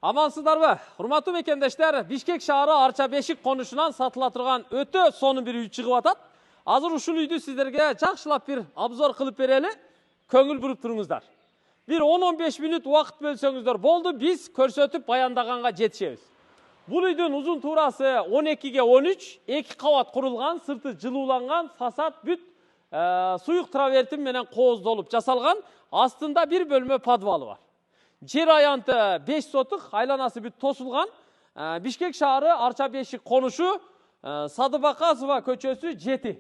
Амансыздарбы? Урматтуу мекендештер, Бишкек шаары Арча Бешик конушунан сатыла турган өтө сонун бир үй чыгып атат. Азыр ушул үйдү сиздерге жакшылап бир обзор кылып берели. Көңүл буруп туруңуздар. Бир 10-15 мүнөт убакыт бөлсөңүздөр болду, биз көрсөтүп баяндаганга жетишебиз. Бул үйдүн узун туурасы 12-13, 2 кабат курулган, сырты жылууланган, фасад бүт суюк травертин менен кооздолуп жасалган, астында бир бөлмө подвалы бар. Жер аянты 5 сотық, айланасы бүт тосулган. Бишкек шаары Арча Бешик конушу Садыбакасова көчөсү 7.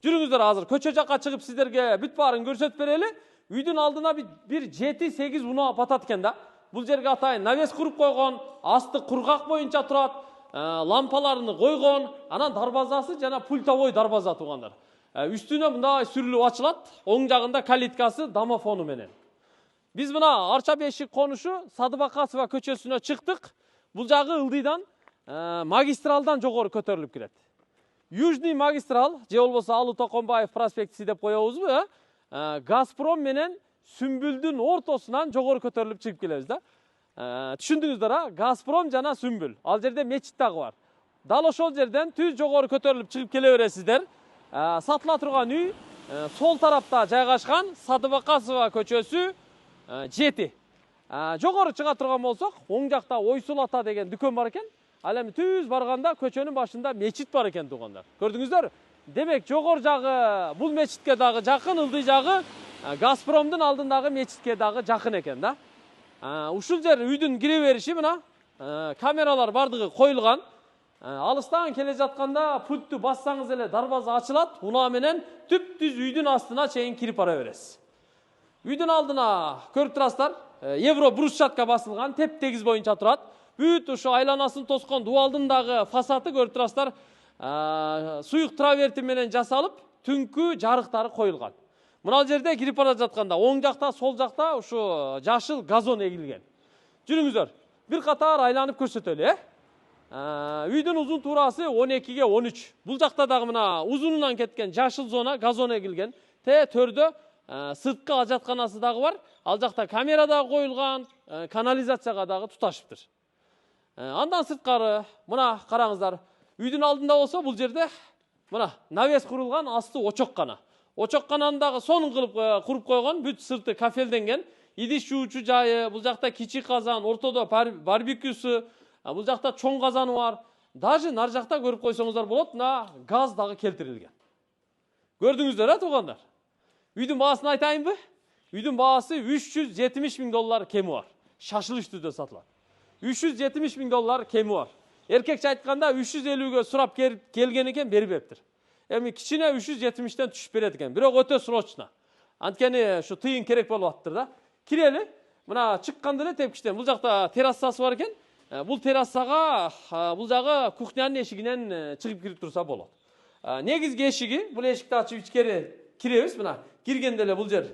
Жүрүңүздөр, азыр көчө жакка чыгып сиздерге бүт баарын көрсөтүп берели. Үйдүн алдына бир 7-8 унаа батат экен да. Бул жерге атайын навес куруп койгон, асты кургак боюнча турат, лампаларын койгон, анан дарбазасы жана пультовой дарбаза туугандар. Үстүнө мындай сүрүлүп ачылат, оң жагында калиткасы домофону менен. Biz buna Arça Bешик konuşu Sadıbakasova köçösüne çıktık. Бұл жағы ылдыйдан магистралдан жогору көтөрүлүп кирет. Южный магистрал, же болбосо Алуу Токонбаев проспектиси деп коебузбу, Газпром менен Сүмбүлдүн ортосунан жогору көтөрүлүп чыгып келебиз да. Түшүндүңүздөр, Газпром жана Сүмбүл. Ал жерде мечит дагы бар. Дал ошол жерден түз жогору көтөрүлүп чыгып келе бересиздер. Сатыла турган үй сол тарапта жайгашкан Садыбакасова көчөсү 7. Жогору чыга турган болсок, оң жакта Ойсул ата деген дүкөн бар экен. Ал эми түз барганда көчөнүн башында мечит бар экен туугандар. Көрдүңүздөр? Демек, жогору жагы бул мечитке дагы жакын, ылдый жагы Газпромдун алдындагы мечитке дагы жакын экен да. Ушул жер үйдүн кире бериши мына камералар бардыгы коюлган. Алыстан келе жатканда пультту бассаңыз эле дарбаза ачылат, унаа менен түп-түз үйдүн астына чейин кирип бара бересиз. Үйдүн алдына көрүп турасыздар, евро брусчатка басылган, теп-тегиз боюнча турат. Бүт ушу айланасын тоскон дубалдындагы фасады көрүп турасыздар, суюк траверти менен жасалып, түнкү жарыктары коюлган. Мына жерде кирип бара жатканда оң жакта, сол жакта ушу жашыл газон эгилген. Жүрүңүздөр, бир катар айланып көрсөтөлү, Үйдүн узун туурасы 12-13. Бул жакта дагы мына узунунан кеткен жашыл зона, газон эгилген. Төрдө сырткы ажатканасы дагы бар. Ал жакта камера дагы коюлган, канализацияга дагы туташыптыр. Андан сырткары мына караңыздар. Үйдүн алдында болсо бул жерде мына навес курулган, асты очоккана. Очоккананы дагы сонун кылып куруп койгон, бүт сырты кафелденген. Идиш жуучу жайы, бул жакта кичи казан, ортодо барбекюсу, бул жакта чоң казаны бар. Даже нар жакта көрүп койсоңуздар болот, мына газ дагы келтирилген. Көрдүңүздөр, туугандар? Үйдүн баасын айтайынбы? Үйдүн баасы $370.000 кеми бар. Шашылыш түрдө сатылат. $370.000 кеми бар. Эркекче айтканда 350-гө сурап келген экен, бербептир. Эми кичине 370-тен түшүп берет экен. Бирок өтө срочно. Анткени ушу тыйын керек болуп аттыр да. Кирели. Мына чыкканда эле тепкичтен бул жакта террасасы бар экен. Бул террасага бул жагы кухнянын эшигинен чыгып кирип турса болот. Негизги эшиги, бул эшикти ачып ичкери киребиз. Мына киргенде эле бул жер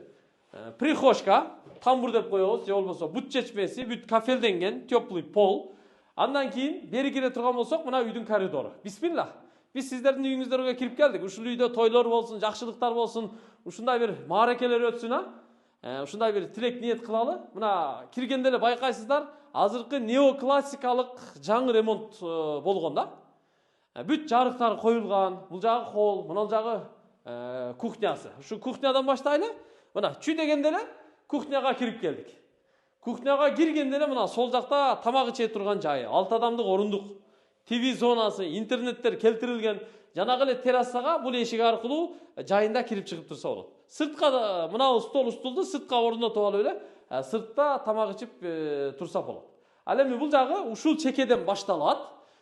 прихожка, тамбур деп коебуз, же болбосо бут чечмеси, бүт кафелденген, теплый пол. Андан кийин бери кире турган болсок, мына үйдүн коридору. Бисмилла. Биз сиздердин үйүңүздөргө кирип келдик. Ушул үйдө тойлор болсун, жакшылыктар болсун, ушундай бир мааракелер өтсүн, ушундай бир тилек ниет кылалы. Мына киргенде эле байкайсыздар, азыркы неоклассикалык жаңы ремонт болгон да. Бүт жарыктар коюлган. Бул жагы холл, мына жагы кухнясы. Ушу кухнядан баштайлы. Мына чүй дегенде эле кухняга кирип келдик. Кухняга киргенде эле мына сол жакта тамак иче турган жайы, 6 адамдык орундук, ТВ зонасы, интернеттер келтирилген. Жанагы эле террасага бул эшик аркылуу жайында кирип чыгып турса болот. Сыртка мына столду сыртка орнотуп алып эле, сыртта тамак ичип турса болот. Ал эми бул жагы ушул чекеден башталат.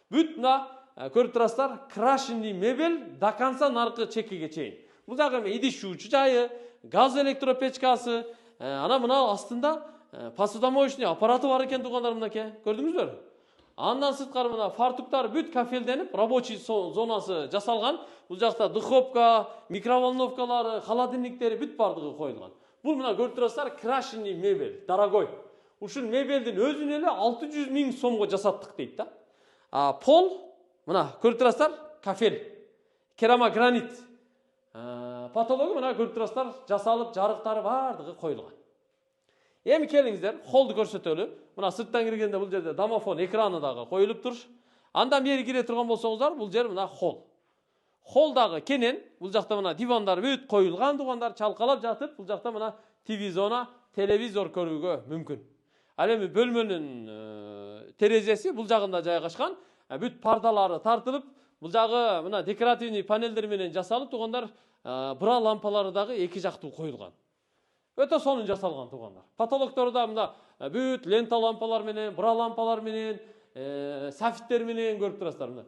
Бүт мына көрүп турасыздар, крашенный мебель до конца наркы чекеге чейин. Бул жагы эми идиш жуучу жайы, газ электропечкасы, ана мына астында посудомоечный аппараты бар экен туугандар, мынакей. Көрдүңүздөр? Андан сырткары мына фартуктар бүт кафелденип, рабочий зонасы жасалган. Бул жакта духовка, микроволновкалары, холодильниктери бүт бардыгы коюлган. Бул мына көрүп турасыздар, крашенный мебель, дорогой. Ушул мебелдин өзүн эле 600.000 сомго жасаттык дейт да. Пол мына көрүп турасыздар, кафел, керамогранит. Потологу мына көрүп турасыздар, жасалып, жарыктары бардыгы коюлган. Эми келиңиздер, холду көрсөтөлү. Мына сырттан киргенде бул жерде домофон экраны дагы коюлуп тур. Андан бери кире турган болсоңуздар, бул жер мына холл. Холдагы кенен, бул жакта мына дивандар бүт коюлган, тугандар чалкалап жатып, бул жакта мына телевизона, телевизор көрүүгө мүмкүн. Ал эми бөлмөнүн терезеси бул жагында жайгашкан. Бүт пардалары тартылып, бул жагы мына декоративный панелдер менен жасалып, тугандар, бра лампалары дагы эки жактуу коюлган. Өтө сонун жасалган, тугандар. Потолоктору да мына бүт лента лампалар менен, бра лампалар менен, софиттер менен көрүп турасыздар мына.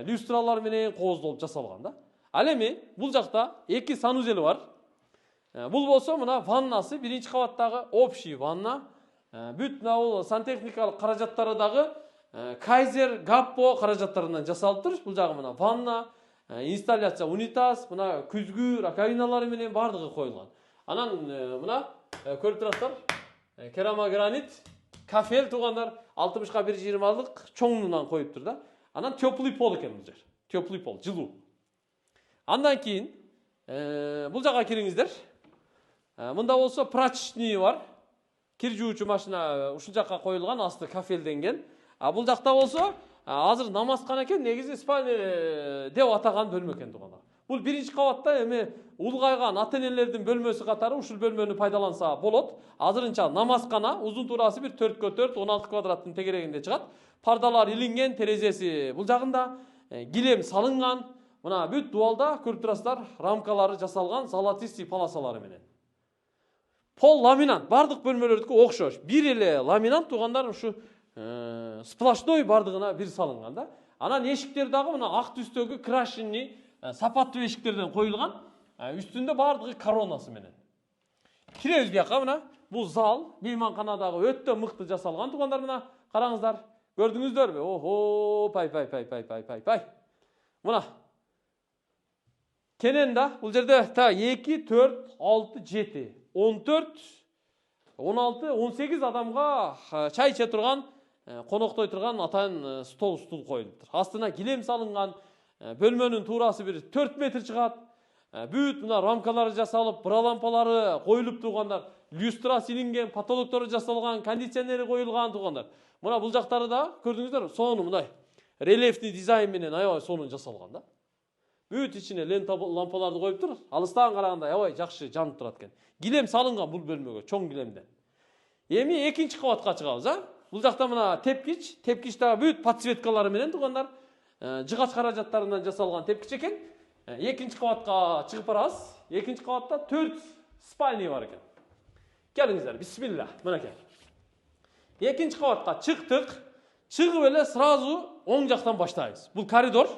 Люстралар менен кооздолуп жасалган да. Ал эми бул жакта эки санузели бар. Бул болсо мына ваннасы, биринчи кабаттагы общий ванна. Бүт мына сантехникалык каражаттары дагы Kaiser Gappo каражаттарынан жасалып тур. Бул жагы мына ванна, инсталляция унитаз, мына күзгү раковиналары менен бардыгы коюлган. Анан мына көрүп турасыздар, керамогранит, кафель тугандар 60-га 120-лык чоңунан коюп тур да. Анан теплый пол экен бул жер. Теплый пол, жылуу. Андан кийин бул жака кириңиздер. Мында болсо прачечный бар. Кир жуучу машина ушул жакка коюлган, асты кафелденген. Бул жакта болсо азыр намазкана экен, негизи спальня деп атаган бөлмө экен тугандар. Бул биринчи кабатта эми улгайган ата-энелердин бөлмөсү катары ушул бөлмөнү пайдаланса болот. Азырынча намазкана, узун туурасы бир 4x4, 16 квадраттын тегерегинде чыгат. Пардалар илинген, терезеси бул жагында, килем салынган. Мына бүт дуалда көрүп турасыздар, рамкалары жасалган, золотистый полосалары менен. Пол ламинат, бардык бөлмөлөрдүкү окшош. Бир эле ламинат тугандар, ушу сплошной бардыгына бир салынган да. Анан эшиктер дагы мына ак түстөгү крашенный сапаттуу эшиктерден коюлган. Үстүндө бардыгы коронасы менен. Киребиз бияка мына. Бул зал, мейманкана дагы өтө мыкты жасалган тугандар, мына караңыздар. Көрдүңүздөрбү? Охо, пай. Мына. Кенен да, бул жерде 2, 4, 6, 7, 14, 16, 18 адамга чай иче турган, коноктой турган атайын стол коюлуптур. Астына килем салынган, бөлмөнүн туурасы бир 4 метр чыгат. Бүт мына рамкалары жасалып, бра лампалары коюлуп тугандар, люстра силинген, потолоктору жасалган, кондиционери коюлган тугандар. Мына бул жактары да көрдүңүздөр, сонун мындай рельефный дизайн менен аябай сонун жасалган да. Бүт ичине лента лампаларды коюп тур, алыстан караганда аябай жакшы жанып турат экен. Килем салынган бул бөлмөгө, чоң килемден. Эми экинчи кабатка чыгабыз, Бул жакта мына тепкич да бүт подсветкалары менен тугандар, жыгач каражаттарынан жасалган тепкич экен. Экинчи кабатка чыгып барабыз. Экинчи кабатта 4 спальня бар экен. Келиңиздер, бисмилла, мынакей. Экинчи кабатка чыктык. Чыгып эле сразу оң жактан баштайбыз. Бул коридор.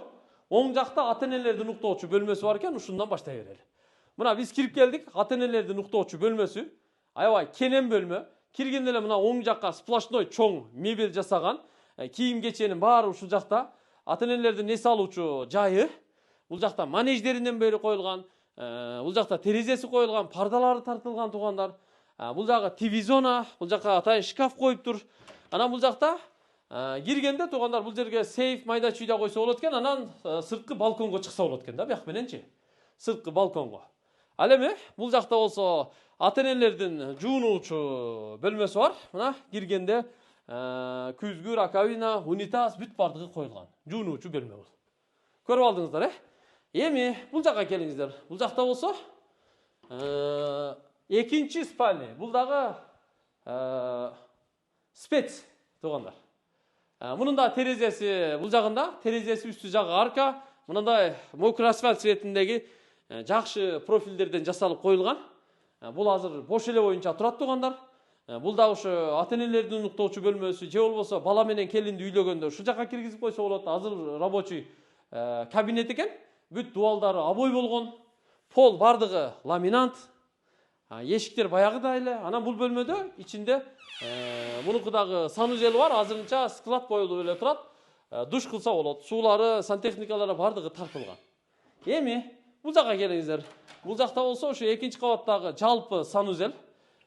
Оң жакта ата-энелердин уктоочу бөлмөсү бар экен, ушундан баштай берели. Мына биз кирип келдик, ата-энелердин уктоочу бөлмөсү. Аябай кенен бөлмө. Киргенде эле мына оң жакка сплошной чоң мебель жасаган. Кийим кеченин баары ушул жакта. Ата-энелердин эс алуучу жайы. Бул жакта манеждеринен бери коюлган. Бул жакта терезеси коюлган, пардалары тартылган тугандар. Бул жагы телевизиона, бул жакка атайын шкаф коюп тур. Анан бул жакта киргенде тугандар бул жерге сейф майда чүйдө койсо болот экен, анан сырткы балконго чыкса болот экен да, бияк мененчи. Сырткы балконго. Ал эми бул жакта болсо ата-энелердин жуунуучу бөлмөсү бар. Мына киргенде күзгү, раковина, унитаз бүт бардыгы коюлган. Жуунуучу бөлмө бул. Көрүп алдыңыздар, Эми бул жакка келиңиздер. Бул жакта болсо экинчи спальня. Бул дагы спец тугандар. Мунун да терезеси бул жагында, терезеси үстү жагы арка. Мындай мокрый асфальт цветиндеги жакшы профилдерден жасалып коюлган. Бул азыр бош эле боюнча турат тугандар. Бул да ушу ата-энелердин уктоочу бөлмөсү, же болбосо бала менен келинди үйлөгөндө ушул жакка киргизип койсо болот. Азыр рабочий кабинет экен. Бүт дуалдары обой болгон. Пол бардыгы ламинант. Эшиктер баягыдай эле. Анан бул бөлмөдө ичинде мунуку дагы санузел бар. Азырынча склад коюлуп эле турат. Душ кылса болот. Суулары, сантехникалары бардыгы тартылган. Эми бул жакка келиңиздер. Бул жакта болсо ушу экинчи кабаттагы жалпы санузел.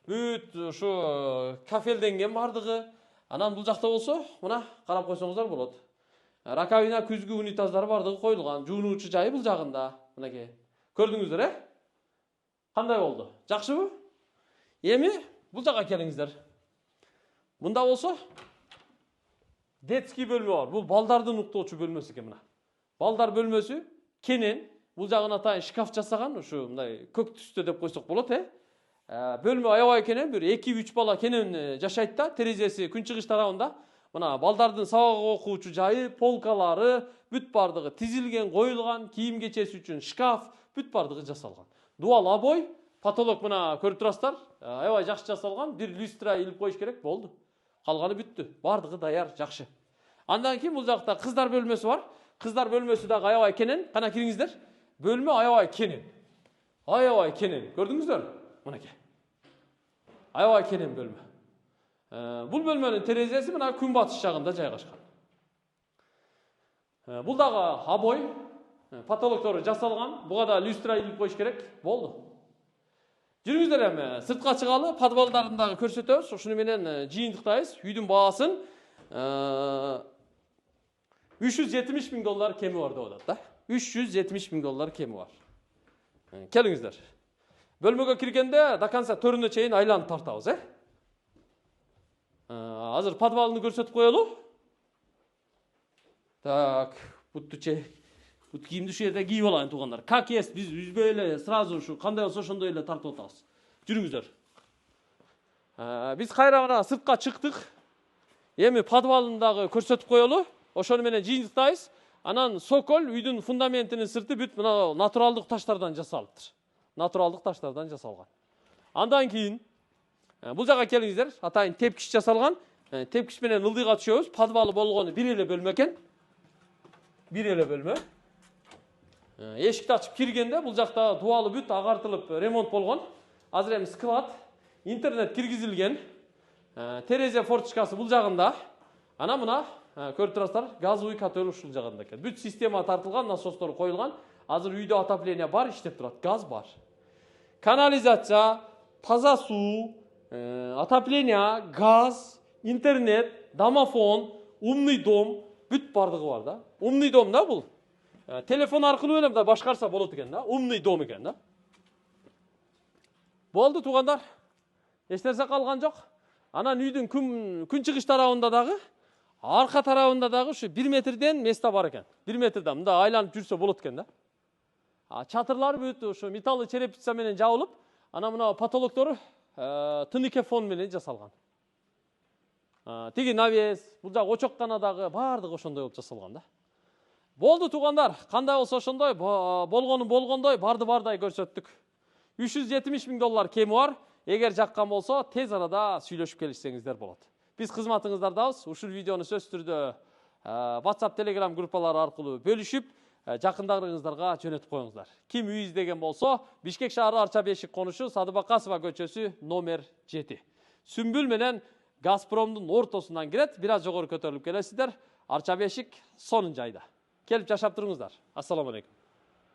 Бүт ушу кафелденген бардыгы. Анан бул жакта болсо мына карап койсоңуздар болот. Раковина, күзгү унитаздары бардыгы коюлган. Жуунуучу жайы бул жагында. Мынакей. Көрдүңүздөр, Кандай болду? Жакшыбы? Эми Бул жака келиңиздер. Мында болсо детский бөлмө бар. Бул балдардын уктоочу бөлмөсү экен мына. Балдар бөлмөсү кенен. Бул жагына атайын шкаф жасаган, ушу мындай көк түстө деп койсок болот, Бөлмө аябай кенен, бир 2-3 бала кенен жашайт да, терезеси күнчыгыш тарабында. Мына балдардын сабак окуучу жайы, полкалары, бүт бардыгы тизилген, коюлган, кийим кечеси үчүн шкаф, бүт бардыгы жасалган. Дуал обой, потолок мына көрүп турасыздар, аябай жакшы жасалган, бир люстра илип коюш керек, болду. Калганы бүттү. Бардыгы даяр, жакшы. Андан кийин бул жакта кыздар бөлмөсү бар. Кыздар бөлмөсү дагы аябай кенен. Кана кириңиздер. Бөлмө аябай кенен. Аябай кенен. Көрдүңүздөр? Мынакей. Аябай кенен бөлмө. Бул бөлмөнүн терезеси мына күн батыш жагында жайгашкан. Бул дагы обой, потолоктору жасалган. Буга да люстра илип коюш керек. Болду. Жүрүңүздөр эми сыртка чыгалы, подвалдарын дагы көрсөтөбүз. Ушуну менен жыйынтыктайбыз. Үйдүн баасын 370 000 доллар кеми бар деп атат да. 370 000 доллар кеми бар. Келиңиздер. Бөлмөгө киргенде до конца төрүнө чейин айланып тартабыз, Азыр подвалын көрсөтүп коелу. Так, буттуче. Бут кийимди ушул жерде кийип алайын туугандар. Как есть, биз үзбөй эле сразу ушу кандай болсо ошондой эле тартып атабыз. Жүрүңүздөр. Биз кайра мына сыртка чыктык. Эми подвалын дагы көрсөтүп коелу. Ошону менен жыйынтыктайбыз. Анан сокол үйдүн фундаментинин сырты бүт мына натуралдык таштардан жасалыптыр. Натуралдык таштардан жасалган. Андан кийин бул жака келиңиздер. Атайын тепкич жасалган. Тепкич менен ылдыйга түшөбүз. Подвалы болгону бир эле бөлмө экен. Бир эле бөлмө. Эшикти ачып киргенде бул жакта дуалы бүт агартылып ремонт болгон. Азыр эми склад, интернет киргизилген. Терезе форточкасы бул жагында. Ана мына көрүп турасыздар, газовый котел ушул жагында экен. Бүт система тартылган, насостор коюлган. Азыр үйдө отопление бар, иштеп турат, газ бар. Канализация, таза суу, отопление, газ, интернет, домофон, умный дом, бүт бардыгы бар да. Умный дом да бул. Телефон аркылуу эле башкарса болот экен да. Умный дом экен да. Болду туугандар. Эч нерсе калган жок. Анан үйдүн күн чыгыш тарабында дагы, арка тарабында дагы ушу 1 метрден место бар экен. 1 метрден мында айланып жүрсө болот экен да. Чатырлар бүт ушу металлы черепица менен жабылып, анан мына потолоктору тыныке фон менен жасалган. Тиги навес, бул жак очоктана дагы бардыгы ошондой болуп жасалган да. Болду туугандар, кандай болсо ошондой, болгону болгондой, барды бардай көрсөттүк. 370 000 доллар кеми бар. Эгер жаккан болсо, тез арада сүйлөшүп келишсеңиздер болот. Биз кызматыңыздардабыз. Ушул видеону сөзсүз түрдө WhatsApp, Telegram группалары аркылуу бөлүшүп, жакындарыңыздарга жөнөтүп коюңуздар. Ким үй издеген болсо, Бишкек шаары Арча Бешик конушу Сады Бакасова көчөсү номер 7. Сүмбүл менен Газпромдун ортосунан кирет, бир аз жогору көтөрүлүп келесиздер. Арча Бешик сонун жайда. Келип жашап туруңуздар. Ассаламу алейкум.